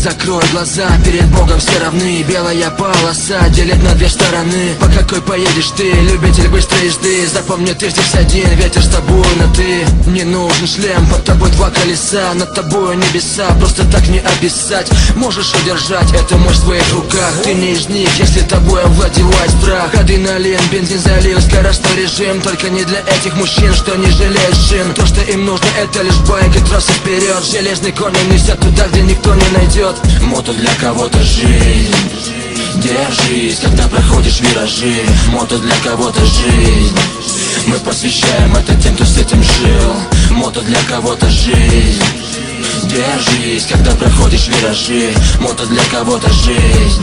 закрой глаза, перед Богом все равны. Белая полоса делит на две стороны. По какой поедешь ты, любитель быстрой езды? Запомни, ты здесь один, ветер с тобой на ты. Не нужен шлем, под тобой два колеса, над тобой небеса, просто так не описать. Можешь удержать эту мощь в своих руках. Ты не из них, если тобой овладевает страх. Адреналин, бензин залил, скоростной режим. Только не для этих мужчин, что не жалеют шин. То, что им нужно, это лишь байк и трасса вперед. Железный конь несет туда, где никто не найдет. Мото для кого-то жизнь. Держись, когда проходишь виражи. Мото для кого-то жизнь. Мы посвящаем это тем, кто с этим жил. Мото для кого-то жизнь. Держись, когда проходишь виражи. Мото для кого-то жизнь.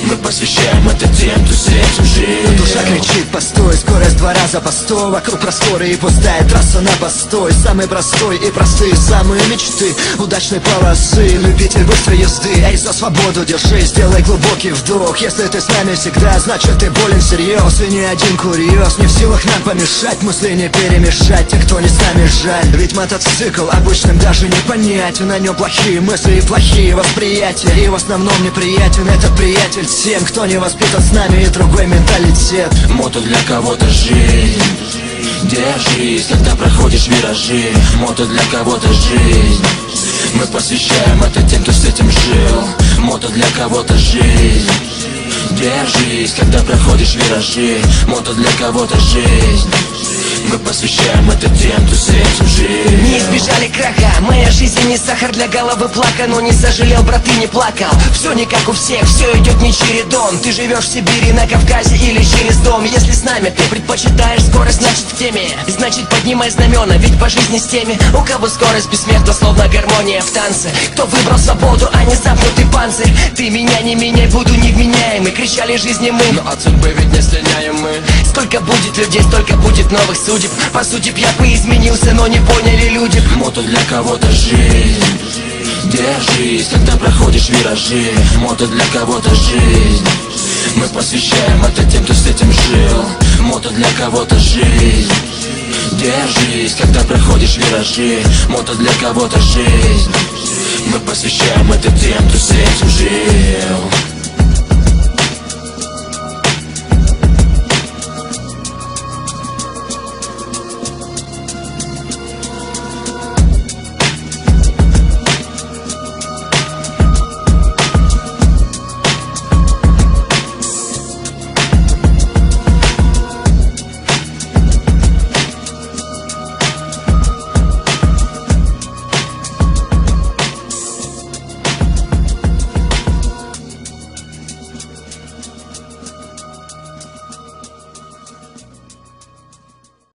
Мы посвящаем это тем, кто с этим жил. Душа кричит постой, скорость 2 раза по 100. Вокруг просторы и пустая трасса на постой. Самый простой и простые самые мечты удачной полосы. Любитель быстрой езды, эй, за свободу держись. Сделай глубокий вдох. Если ты с нами всегда, значит ты болен всерьез. И ни один курьез не в силах нам помешать. Мысли не перемешать, те, кто не с нами, жаль. Ведь мотоцикл обычным даже не понять. На нем плохие мысли и плохие восприятия. И в основном неприятен этот приятель всем, кто не воспитан с нами, и другой менталитет. Мото для кого-то жизнь. Держись, когда проходишь виражи. Мото для кого-то жизнь. Мы посвящаем это тем, кто с этим жил. Мото для кого-то жизнь. Держись, когда проходишь виражи. Мото для кого-то жизнь. Мы посвящаем это тем, кто с этим жил. Не избежали краха, моя жизнь не сахар для головы плака. Но не сожалел, брат, и не плакал. Все не как у всех, все идет не чередом. Ты живешь в Сибири, на Кавказе или через дом. Если с нами ты предпочитаешь скорость, значит в теме. Значит поднимай знамена, ведь по жизни с теми, у кого скорость бессмертна, словно гармония в танце. Кто выбрал свободу, а не замкнутый панцирь. Ты меня не меняй, буду невменяемый. Кричали жизни мы, но от судьбы ведь не слиняем мы. Сколько будет людей, столько будет новых судеб. По сути, я бы изменился, но не поняли люди. Мото для кого-то жизнь. Держись, когда проходишь виражи. Мото для кого-то жизнь. Мы посвящаем это тем, кто с этим жил. Мото для кого-то жизнь. Держись, когда проходишь виражи. Мото для кого-то жизнь. Мы посвящаем это тем, кто с этим жил.